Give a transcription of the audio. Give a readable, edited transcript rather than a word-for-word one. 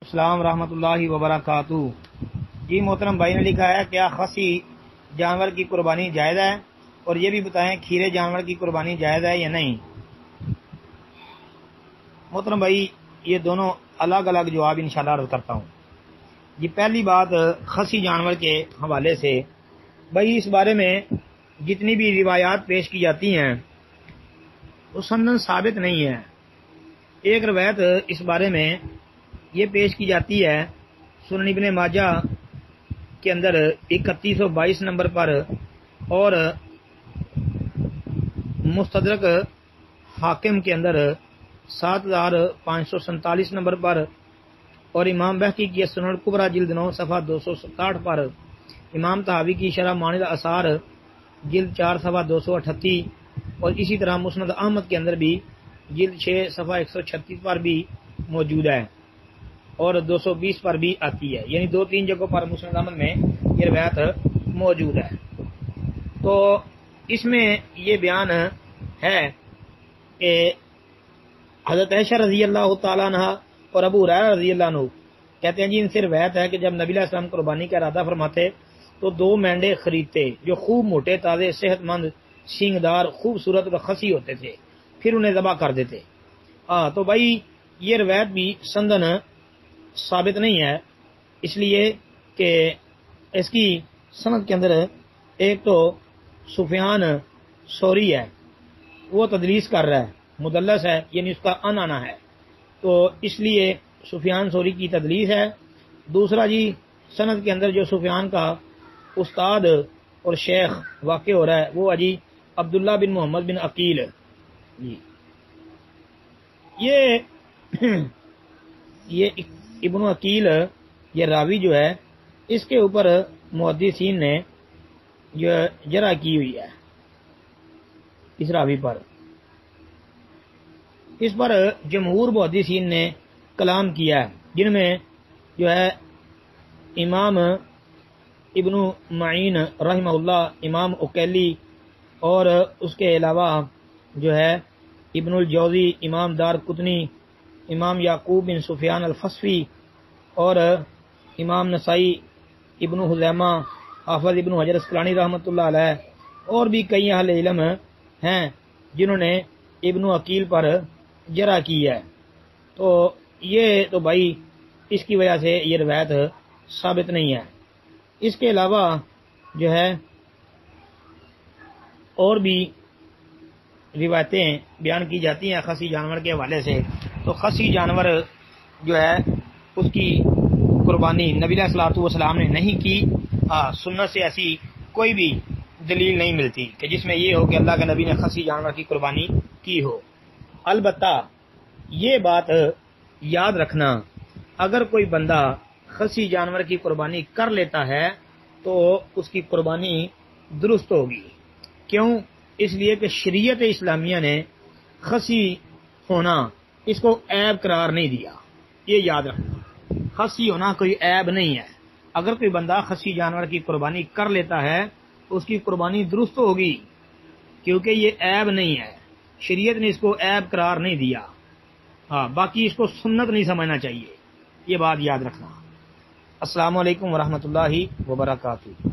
السلام ورحمۃ اللہ وبرکاتہ۔ جی محترم بھائی نے لکھا ہے کیا خصی جانور کی قربانی جائز ہے، اور یہ بھی بتائیں کھیرے جانور کی قربانی جائز ہے یا نہیں۔ محترم بھائی یہ دونوں الگ الگ جواب انشاءاللہ عرض کرتا ہوں۔ یہ پہلی بات خصی جانور کے حوالے سے، بھائی اس بارے میں جتنی بھی روایات پیش کی جاتی ہیں وہ سندن ثابت نہیں ہے۔ ایک روایت اس بارے میں یہ پیش کی جاتی ہے سنن ابن ماجہ کے اندر 3122 نمبر پر، اور مستدرک حاکم کے اندر 7547 نمبر پر، اور امام بہقی کی سنن الکبریٰ جلد 9 صفحہ 267 پر، امام طحاوی کی شرح معانی الاثار جلد 4 صفحہ 238، اور اسی طرح مسند احمد کے اندر بھی جلد 6 صفحہ 136 پر بھی موجود ہے، اور 220 پر بھی آتی ہے، یعنی 2-3 جگہوں پر مسند احمد میں یہ روایت موجود ہے۔ تو اس میں یہ بیان ہے کہ حضرت عائشہ رضی اللہ تعالیٰ عنہ اور ابو ہریرہ رضی اللہ عنہ کہتے ہیں جی ان سے روایت ہے کہ جب نبی علیہ السلام قربانی کا ارادہ فرماتے تو 2 مینڈے خریدتے جو خوب موٹے تازے صحت مند سینگدار خوبصورت و خصی ہوتے تھے، پھر انہیں ذبح کر دیتے۔ تو بھائی یہ روایت بھی سندن ثابت نہیں ہے، اس لیے کہ اس کی سند کے اندر ایک تو سفیان ثوری ہے، وہ تدلیس کر رہا ہے، مدلس ہے، یعنی اس کا آنا ہے، تو اس لیے سفیان ثوری کی تدلیس ہے۔ دوسرا جی سند کے اندر جو سفیان کا استاد اور شیخ واقع ہو رہا ہے وہ اجی عبداللہ بن محمد بن عقیل جی، یہ ابن عقیل یہ راوی جو ہے اس کے اوپر محدثین نے جو جرح کی ہوئی ہے، اس راوی پر، اس پر جمہور محدثین نے کلام کیا ہے، جن میں جو ہے امام ابن معین رحمہ اللہ، امام اکیلی، اور اس کے علاوہ جو ہے ابن الجوزی، امام دار قطنی، امام یعقوب بن سفیان الفصفی، اور امام نسائی، ابن خزیمہ، حافظ ابن حجر اسقلانی رحمۃ اللہ علیہ، اور بھی کئی اہل علم ہیں جنہوں نے ابن عقیل پر جرح کی ہے۔ تو یہ تو بھائی اس کی وجہ سے یہ روایت ثابت نہیں ہے۔ اس کے علاوہ جو ہے اور بھی روایتیں بیان کی جاتی ہیں خصی جانور کے حوالے سے، تو خصی جانور جو ہے اس کی قربانی نبی علیہ الصلوۃ والسلام نے نہیں کی۔ سنت سے ایسی کوئی بھی دلیل نہیں ملتی کہ جس میں یہ ہو کہ اللہ کے نبی نے خصی جانور کی قربانی کی ہو۔ البتہ یہ بات یاد رکھنا، اگر کوئی بندہ خصی جانور کی قربانی کر لیتا ہے تو اس کی قربانی درست ہوگی۔ کیوں؟ اس لیے کہ شریعت اسلامیہ نے خصی ہونا اس کو عیب قرار نہیں دیا، یہ یاد رکھنا، خصی ہونا کوئی عیب نہیں ہے۔ اگر کوئی بندہ خصی جانور کی قربانی کر لیتا ہے تو اس کی قربانی درست ہوگی، کیونکہ یہ عیب نہیں ہے، شریعت نے اس کو عیب قرار نہیں دیا۔ باقی اس کو سنت نہیں سمجھنا چاہیے، یہ بات یاد رکھنا۔ السلام علیکم ورحمۃ اللہ وبرکاتہ۔